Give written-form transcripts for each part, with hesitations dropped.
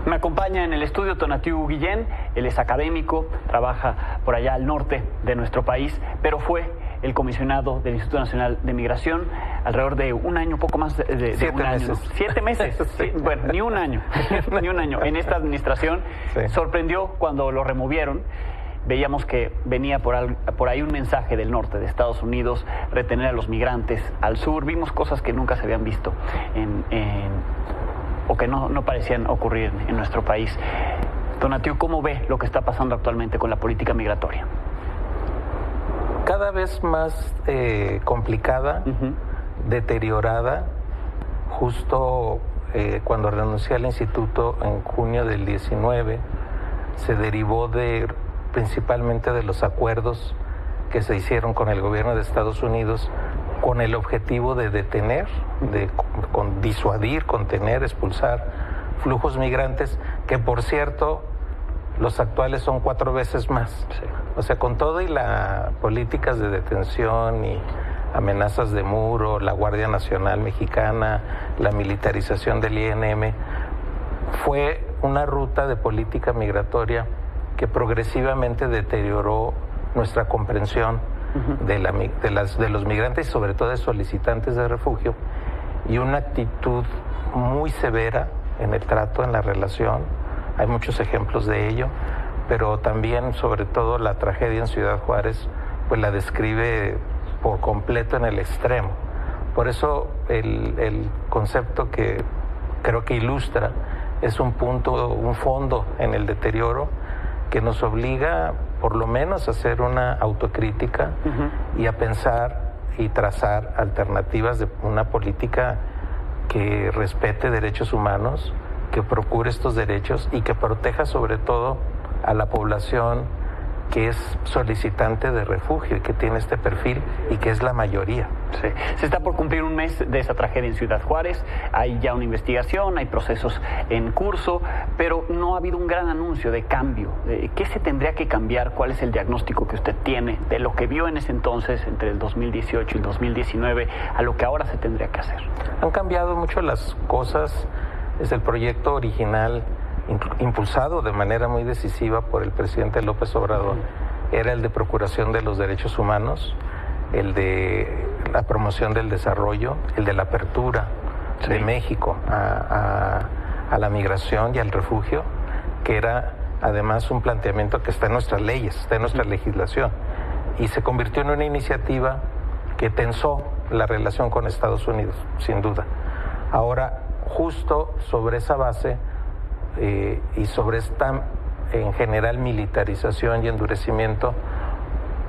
Me acompaña en el estudio Tonatiuh Guillén. Él es académico, trabaja por allá al norte de nuestro país, pero fue el comisionado del Instituto Nacional de Migración alrededor de un año, poco más de 7 un año, meses. ¿no? 7 meses, sí, bueno, ni un año, ni un año. En esta administración sorprendió cuando lo removieron. Veíamos que venía por ahí un mensaje del norte de Estados Unidos, retener a los migrantes al sur. Vimos cosas que nunca se habían visto o que no parecían ocurrir en nuestro país. Tonatiuh, ¿cómo ve lo que está pasando actualmente con la política migratoria? Cada vez más complicada, deteriorada. Justo cuando renuncié al instituto en junio del 19, se derivó principalmente de los acuerdos que se hicieron con el gobierno de Estados Unidos con el objetivo de detener, disuadir, contener, expulsar flujos migrantes, que por cierto los actuales son 4 veces más. Sí. O sea, con todo y las políticas de detención y amenazas de muro, la Guardia Nacional Mexicana, la militarización del INM, fue una ruta de política migratoria que progresivamente deterioró nuestra comprensión de los migrantes y sobre todo de solicitantes de refugio, y una actitud muy severa en el trato, en la relación. Hay muchos ejemplos de ello, pero también, sobre todo, la tragedia en Ciudad Juárez, pues la describe por completo en el extremo. Por eso el concepto que creo que ilustra es un fondo en el deterioro que nos obliga por lo menos a hacer una autocrítica y a pensar y trazar alternativas de una política que respete derechos humanos, que procure estos derechos y que proteja sobre todo a la población que es solicitante de refugio y que tiene este perfil y que es la mayoría. Sí. Se está por cumplir un mes de esa tragedia en Ciudad Juárez. Hay ya una investigación, hay procesos en curso, pero no ha habido un gran anuncio de cambio. ¿Qué se tendría que cambiar? ¿Cuál es el diagnóstico que usted tiene de lo que vio en ese entonces, entre el 2018 y el 2019, a lo que ahora se tendría que hacer? Han cambiado mucho las cosas. Desde el proyecto original, impulsado de manera muy decisiva por el presidente López Obrador, era el de procuración de los derechos humanos, el de la promoción del desarrollo, el de la apertura de México a la migración y al refugio, que era además un planteamiento que está en nuestras leyes, está en nuestra legislación, y se convirtió en una iniciativa que tensó la relación con Estados Unidos, sin duda. Ahora, justo sobre esa base y sobre esta, en general, militarización y endurecimiento,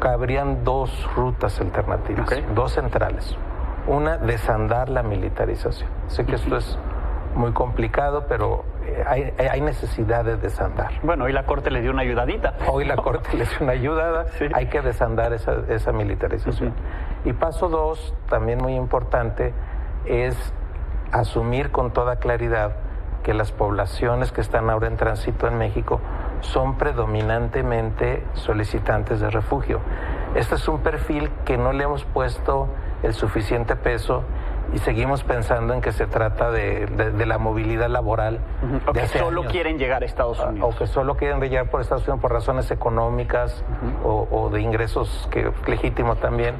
cabrían 2 rutas alternativas, 2 centrales. Una, desandar la militarización. Sé que esto es muy complicado, pero hay necesidad de desandar. Bueno, hoy la Corte le dio una ayudadita. Hoy la Corte le dio una ayudada, hay que desandar esa militarización. Y paso 2, también muy importante, es asumir con toda claridad que las poblaciones que están ahora en tránsito en México son predominantemente solicitantes de refugio. Este es un perfil que no le hemos puesto el suficiente peso y seguimos pensando en que se trata de la movilidad laboral. O que solo quieren llegar a Estados Unidos. O que solo quieren llegar por Estados Unidos por razones económicas o de ingresos legítimos también.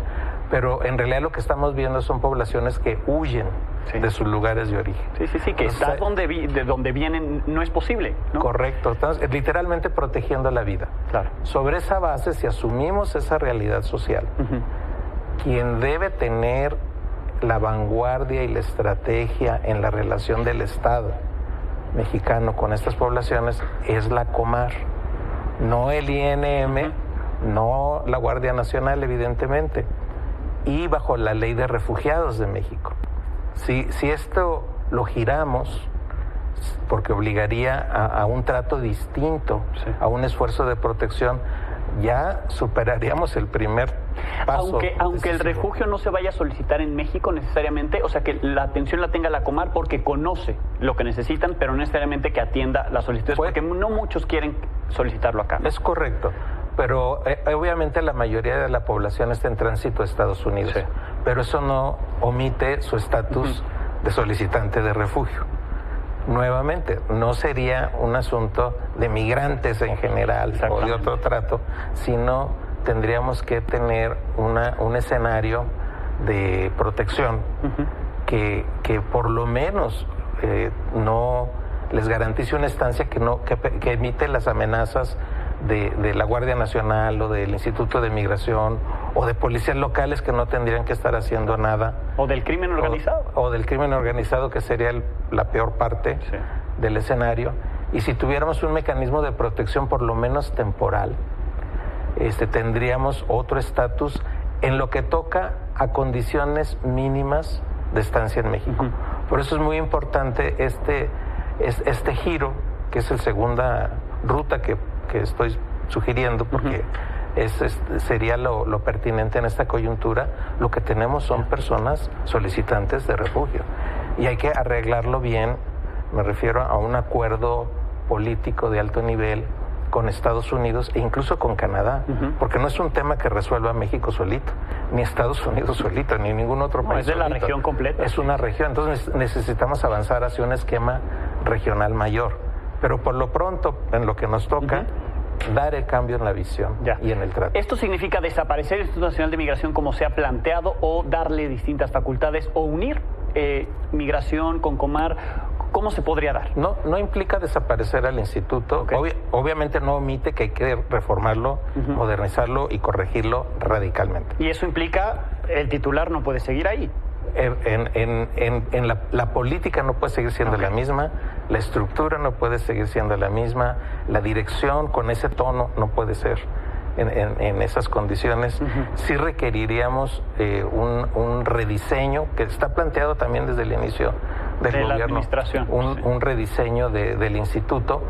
Pero en realidad lo que estamos viendo son poblaciones que huyen de sus lugares de origen. Sí, que está de donde vienen no es posible, ¿no? Correcto, estamos literalmente protegiendo la vida. Claro. Sobre esa base, si asumimos esa realidad social, quien debe tener la vanguardia y la estrategia en la relación del Estado mexicano con estas poblaciones es la Comar, no el INM, no la Guardia Nacional, evidentemente, y bajo la Ley de Refugiados de México. Si esto lo giramos, porque obligaría a un trato distinto, a un esfuerzo de protección, ya superaríamos el primer paso. Aunque el refugio no se vaya a solicitar en México necesariamente, o sea, que la atención la tenga la Comar porque conoce lo que necesitan, pero no necesariamente que atienda las solicitudes, porque no muchos quieren solicitarlo acá, ¿no? Es correcto. Pero obviamente la mayoría de la población está en tránsito a Estados Unidos, pero eso no omite su estatus de solicitante de refugio. nuevamente, no sería un asunto de migrantes en general o de otro trato, sino tendríamos que tener un escenario de protección que por lo menos no les garantice una estancia que emite las amenazas de la Guardia Nacional o del Instituto de Migración o de policías locales que no tendrían que estar haciendo nada. O del crimen organizado. O del crimen organizado, que sería la peor parte del escenario. Y si tuviéramos un mecanismo de protección por lo menos temporal, tendríamos otro estatus en lo que toca a condiciones mínimas de estancia en México. Por eso es muy importante este giro, que es la segunda ruta que estoy sugiriendo, porque sería lo pertinente en esta coyuntura. Lo que tenemos son personas solicitantes de refugio y hay que arreglarlo bien. Me refiero a un acuerdo político de alto nivel con Estados Unidos e incluso con Canadá, porque no es un tema que resuelva México solito, ni Estados Unidos solito, ni ningún otro país es de solito. La región completa. Es una región, entonces necesitamos avanzar hacia un esquema regional mayor. Pero por lo pronto, en lo que nos toca, dar el cambio en la visión y en el trato. ¿Esto significa desaparecer el Instituto Nacional de Migración como se ha planteado, o darle distintas facultades, o unir migración con Comar? ¿Cómo se podría dar? No implica desaparecer al instituto. Obviamente no omite que hay que reformarlo, modernizarlo y corregirlo radicalmente. ¿Y eso implica el titular no puede seguir ahí? La política no puede seguir siendo la misma, la estructura no puede seguir siendo la misma, la dirección con ese tono no puede ser en esas condiciones. Sí requeriríamos un rediseño que está planteado también desde el inicio del gobierno, la administración. Un rediseño del instituto,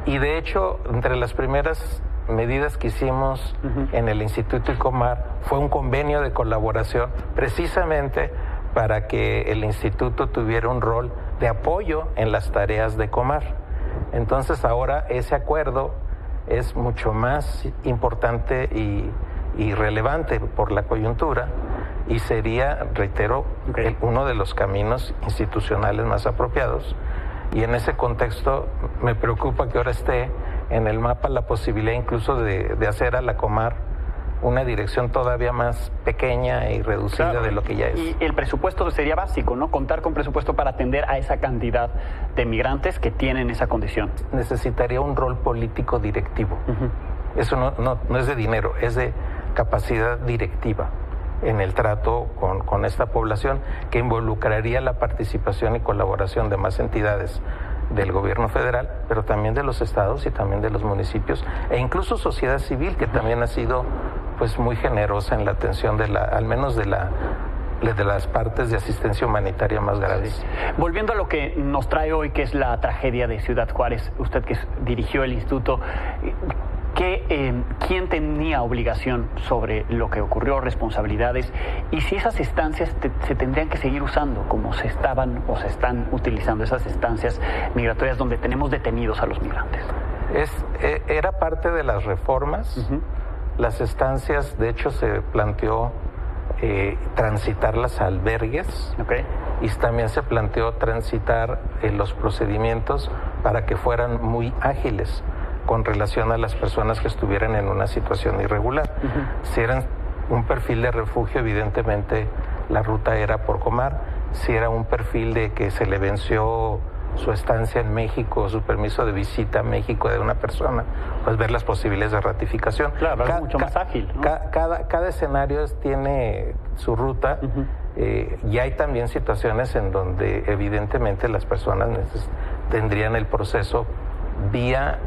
y de hecho entre las primeras medidas que hicimos en el Instituto ICOMAR fue un convenio de colaboración precisamente para que el instituto tuviera un rol de apoyo en las tareas de Comar. Entonces ahora ese acuerdo es mucho más importante y relevante por la coyuntura, y sería, reitero, uno de los caminos institucionales más apropiados. Y en ese contexto me preocupa que ahora esté en el mapa la posibilidad incluso de hacer a la Comar una dirección todavía más pequeña y reducida de lo que ya es. Y el presupuesto sería básico, ¿no? Contar con presupuesto para atender a esa cantidad de migrantes que tienen esa condición. Necesitaría un rol político directivo. Eso no es de dinero, es de capacidad directiva en el trato con esta población, que involucraría la participación y colaboración de más entidades del gobierno federal, pero también de los estados y también de los municipios, e incluso sociedad civil, que también ha sido pues muy generosa en la atención al menos de las partes de asistencia humanitaria más graves. Volviendo a lo que nos trae hoy, que es la tragedia de Ciudad Juárez, usted que dirigió el instituto, ¿quién tenía obligación sobre lo que ocurrió, responsabilidades, y si esas estancias se tendrían que seguir usando como se estaban o se están utilizando esas estancias migratorias donde tenemos detenidos a los migrantes? Era parte de las reformas. Las estancias, de hecho, se planteó transitarlas a albergues, y también se planteó transitar los procedimientos para que fueran muy ágiles con relación a las personas que estuvieran en una situación irregular. Si eran un perfil de refugio, evidentemente la ruta era por Comar. Si era un perfil de que se le venció su estancia en México, su permiso de visita a México de una persona, pues ver las posibilidades de ratificación. Claro, es mucho más ágil, ¿no? Cada escenario tiene su ruta, y hay también situaciones en donde evidentemente las personas tendrían el proceso vía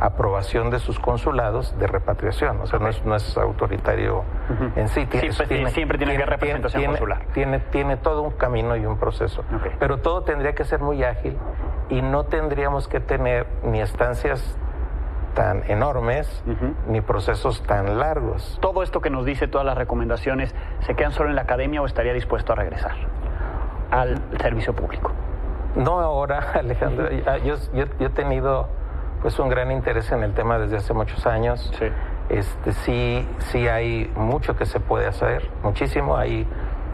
aprobación de sus consulados de repatriación, o sea, no es autoritario en sí. Siempre tiene que haber representación consular. Tiene todo un camino y un proceso, pero todo tendría que ser muy ágil, y no tendríamos que tener ni estancias tan enormes, ni procesos tan largos. Todo esto que nos dice, todas las recomendaciones, ¿se quedan solo en la academia o estaría dispuesto a regresar al servicio público? No ahora, Alejandro. Yo he tenido pues un gran interés en el tema desde hace muchos años. Sí hay mucho que se puede hacer, muchísimo. Hay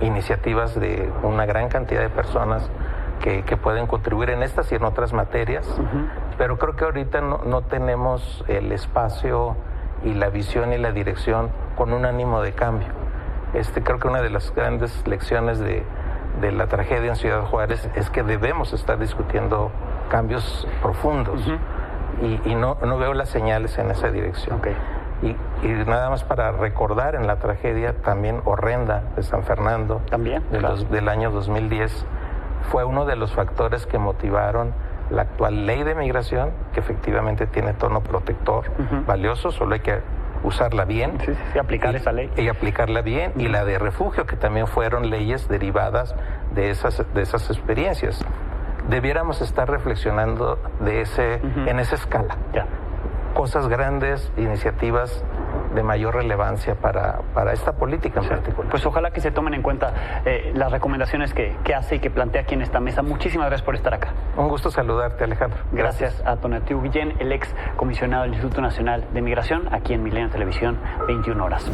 iniciativas de una gran cantidad de personas que pueden contribuir en estas y en otras materias, pero creo que ahorita no tenemos el espacio y la visión y la dirección con un ánimo de cambio. Creo que una de las grandes lecciones de la tragedia en Ciudad Juárez es que debemos estar discutiendo cambios profundos y no veo las señales en esa dirección. Okay. Y nada más para recordar, en la tragedia también horrenda de San Fernando, ¿También? Del año 2010, fue uno de los factores que motivaron la actual ley de migración, que efectivamente tiene tono protector valioso, solo hay que usarla bien. Sí, aplicar esa ley. Y aplicarla bien, y la de refugio, que también fueron leyes derivadas de esas experiencias. Debiéramos estar reflexionando en esa escala. Ya. Cosas grandes, iniciativas de mayor relevancia para esta política en particular. Pues ojalá que se tomen en cuenta las recomendaciones que hace y que plantea aquí en esta mesa. Muchísimas gracias por estar acá. Un gusto saludarte, Alejandro. Gracias a Tonatiuh Guillén, el ex comisionado del Instituto Nacional de Migración, aquí en Milenio Televisión, 21 horas.